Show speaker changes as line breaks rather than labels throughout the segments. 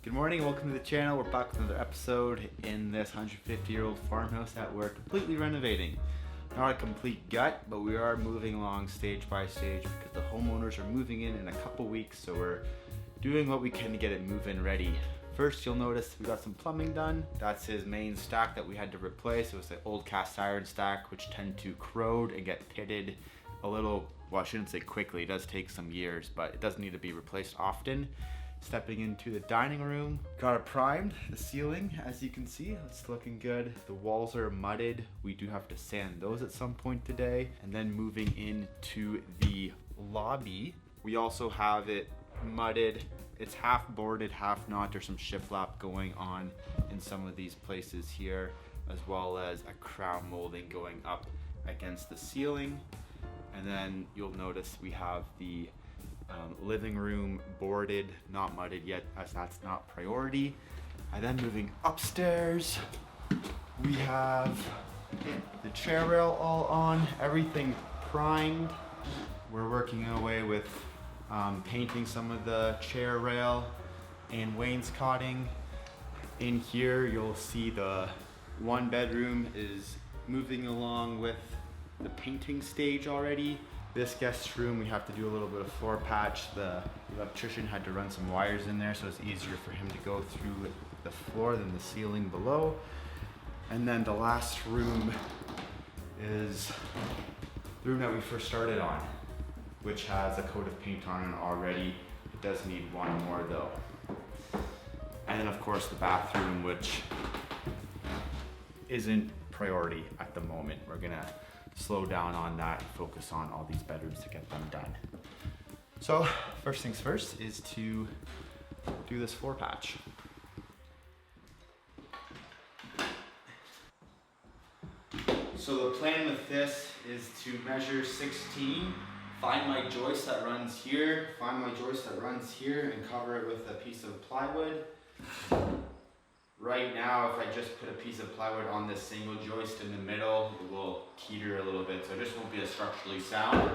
Good morning, welcome to the channel. We're back with another episode in this 150-year-old farmhouse that we're completely renovating. Not a complete gut, but we are moving along stage by stage because the homeowners are moving in a couple weeks, so we're doing what we can to get it move-in ready. First, you'll notice we got some plumbing done. That's his main stack that we had to replace. It was the old cast iron stack, which tend to corrode and get pitted a little, well, I shouldn't say quickly, it does take some years, but it does need to be replaced often. Stepping into the dining room, got it primed. The ceiling, as you can see, it's looking good. The walls are mudded. We do have to sand those at some point today. And then moving into the lobby, we also have it mudded. It's half boarded, half not. There's some shiplap going on in some of these places here, as well as a crown molding going up against the ceiling. And then you'll notice we have the living room boarded, not mudded yet, as that's not priority. And then moving upstairs, we have the chair rail all on, everything primed. We're working away with painting some of the chair rail and wainscoting. In here, you'll see the one bedroom is moving along with the painting stage already. This guest room, we have to do a little bit of floor patch. The electrician had to run some wires in there, so it's easier for him to go through the floor than the ceiling below. And then the last room is the room that we first started on, which has a coat of paint on it already. It does need one more though. And then of course the bathroom, which isn't priority at the moment. We're gonna slow down on that and focus on all these bedrooms to get them done. So first things first is to do this floor patch. So the plan with this is to measure 16, find my joist that runs here, find my joist that runs here, and cover it with a piece of plywood. Right now, if I just put a piece of plywood on this single joist in the middle, it will teeter a little bit, so it just won't be as structurally sound.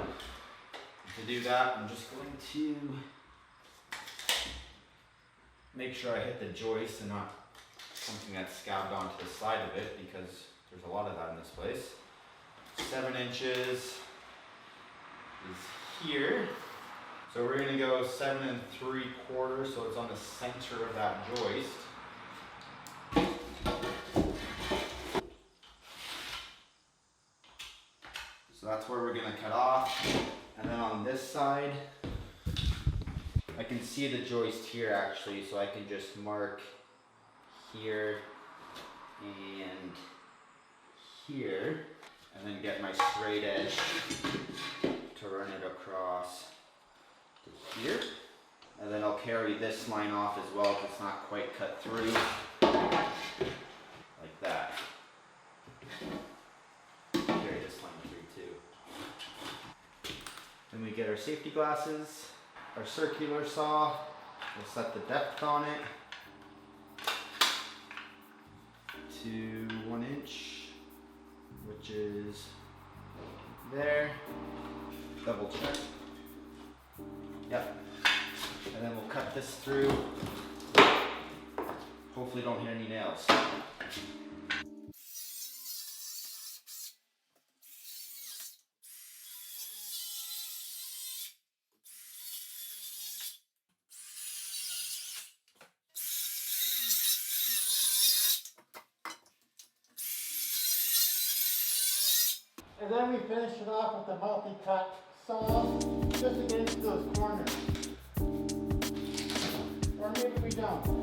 To do that, I'm just going to make sure I hit the joist and not something that's scabbed onto the side of it, because there's a lot of that in this place. 7 inches is here. So we're gonna go 7 3/4, so it's on the center of that joist. So that's where we're gonna cut off. And then on this side, I can see the joist here actually, so I can just mark here and here, and then get my straight edge to run it across to here. And then I'll carry this line off as well if it's not quite cut through, like that. Then we get our safety glasses, our circular saw, we'll set the depth on it to 1 inch, which is there. Double check. Yep. And then we'll cut this through. Hopefully don't hit any nails.
And then we finish it off with a multi-cut saw, just to get into those corners. Or maybe we don't.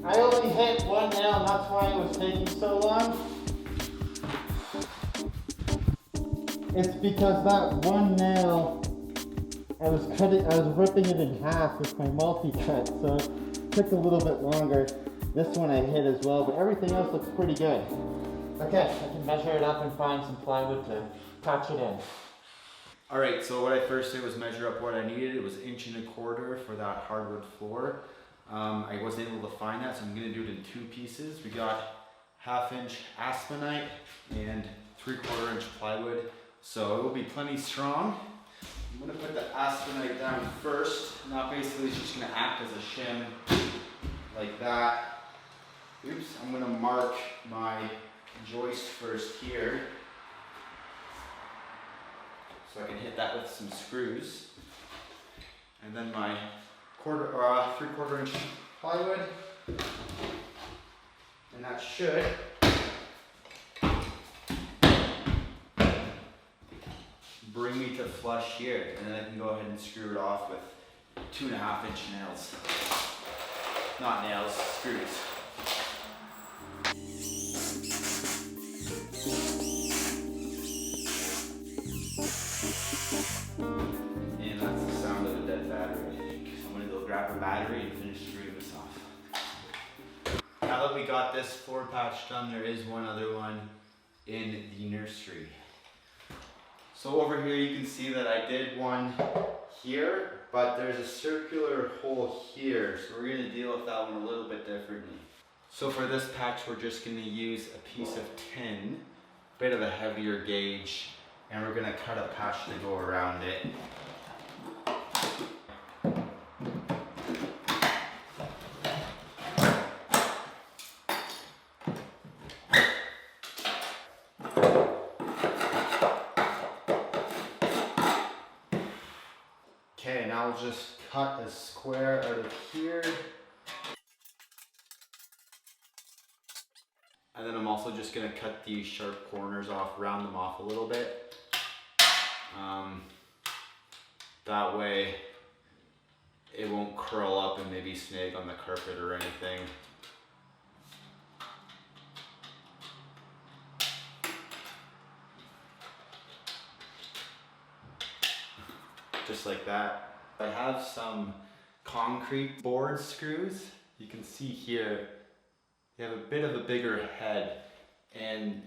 I only hit one nail, and that's why it was taking so long. It's because that one nail, I was ripping it in half with my multi-cut, so it took a little bit longer. This one I hit as well, but everything else looks pretty good. Okay, I can measure it up and find some plywood to patch it in.
All right, so what I first did was measure up what I needed. It was 1.25 inches for that hardwood floor. I wasn't able to find that, so I'm gonna do it in 2 pieces. We got 1/2 inch aspenite and 3/4 inch plywood. So it will be plenty strong. I'm gonna put the aspenite down first. And that basically is just gonna act as a shim like that. Oops, I'm gonna mark my joist first here. So I can hit that with some screws. And then my 3/4 inch plywood. And that should bring me to flush here. And then I can go ahead and screw it off with 2.5 inch nails. Not nails, screws. And that's the sound of a dead battery, I think. So I'm gonna go grab a battery and finish screwing this off. Now that we got this floor patch done, there is one other one in the nursery. So over here you can see that I did one here, but there's a circular hole here. So we're gonna deal with that one a little bit differently. So for this patch, we're just gonna use a piece of tin, bit of a heavier gauge, and we're gonna cut a patch to go around it. Okay, now I'll just cut a square out of here. And then I'm also just gonna cut these sharp corners off, round them off a little bit. That way it won't curl up and maybe snag on the carpet or anything. Just like that. I have some concrete board screws. You can see here, they have a bit of a bigger head, and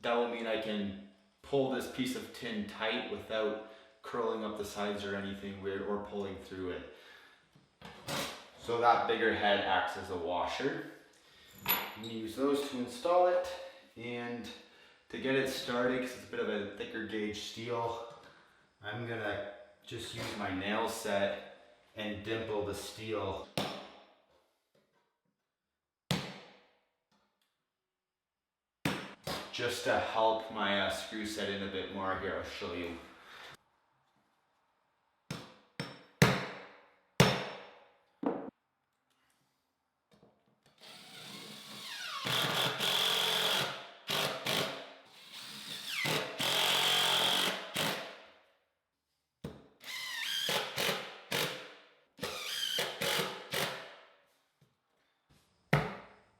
that will mean I can pull this piece of tin tight without curling up the sides or anything weird or pulling through it. So that bigger head acts as a washer. I'm gonna use those to install it, and to get it started, because it's a bit of a thicker gauge steel, I'm gonna just use my nail set and dimple the steel. Just to help my screw set in a bit more. Here, I'll show you.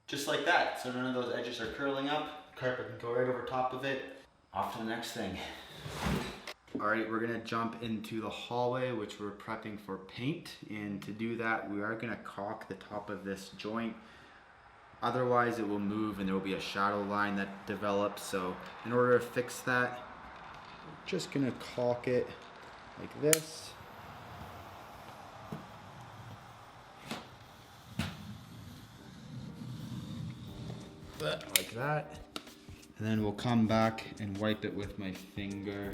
Just like that, so none of those edges are curling up. Carpet can go right over top of it. Off to the next thing. All right, we're gonna jump into the hallway, which we're prepping for paint. And to do that, we are gonna caulk the top of this joint. Otherwise it will move and there will be a shadow line that develops. So in order to fix that, we're just gonna caulk it like this. Like that. And then we'll come back and wipe it with my finger.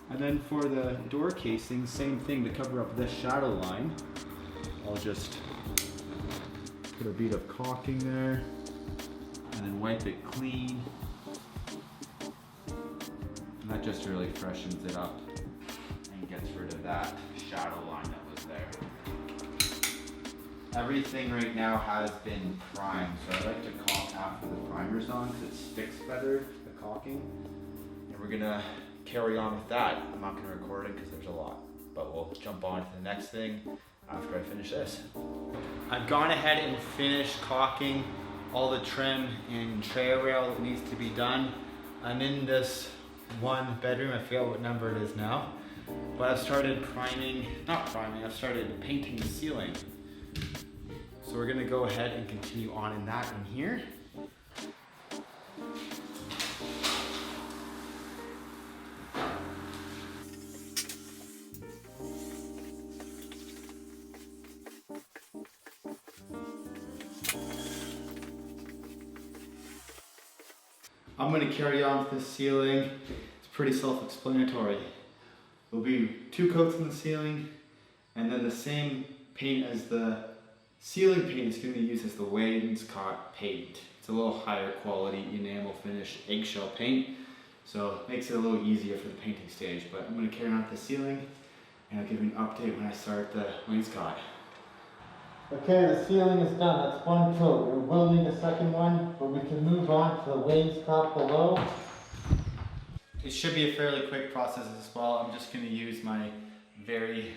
And then for the door casing, same thing, to cover up this shadow line. I'll just put a bead of caulking there and then wipe it clean. And that just really freshens it up and gets rid of that shadow line that was there. Everything right now has been primed, so I like to caulk after the primer's on because it sticks better, the caulking. And we're gonna carry on with that. I'm not gonna record it because there's a lot, but we'll jump on to the next thing after I finish this. I've gone ahead and finished caulking all the trim and tray rail that needs to be done. I'm in this one bedroom, I forget what number it is now. But I've started I've started painting the ceiling. So we're gonna go ahead and continue on in that in here. I'm going to carry on with the ceiling. It's pretty self-explanatory. There'll be 2 coats in the ceiling, and then the same paint as the ceiling paint is going to be used as the wainscot paint. It's a little higher quality enamel finish eggshell paint, so it makes it a little easier for the painting stage. But I'm going to carry on with the ceiling, and I'll give you an update when I start the wainscot.
Okay, the ceiling is done. That's 1 coat. We will need a second one, but we can move on to the wainscot below.
It should be a fairly quick process as well. I'm just going to use my very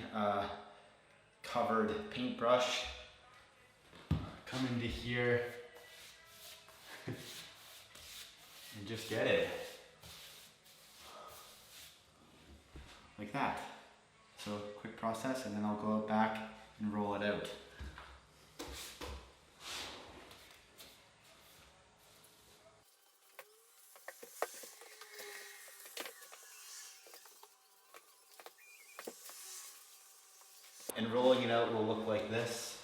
covered paintbrush. Come into here and just get it. Like that. So quick process, and then I'll go back and roll it out. And rolling it out will look like this.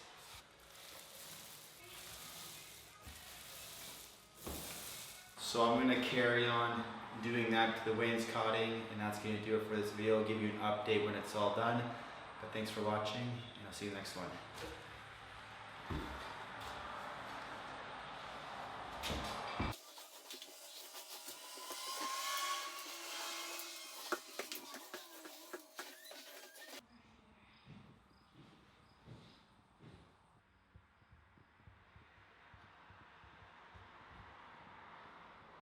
So I'm going to carry on doing that to the wainscoting, and that's going to do it for this video. I'll give you an update when it's all done. But thanks for watching, and I'll see you next one.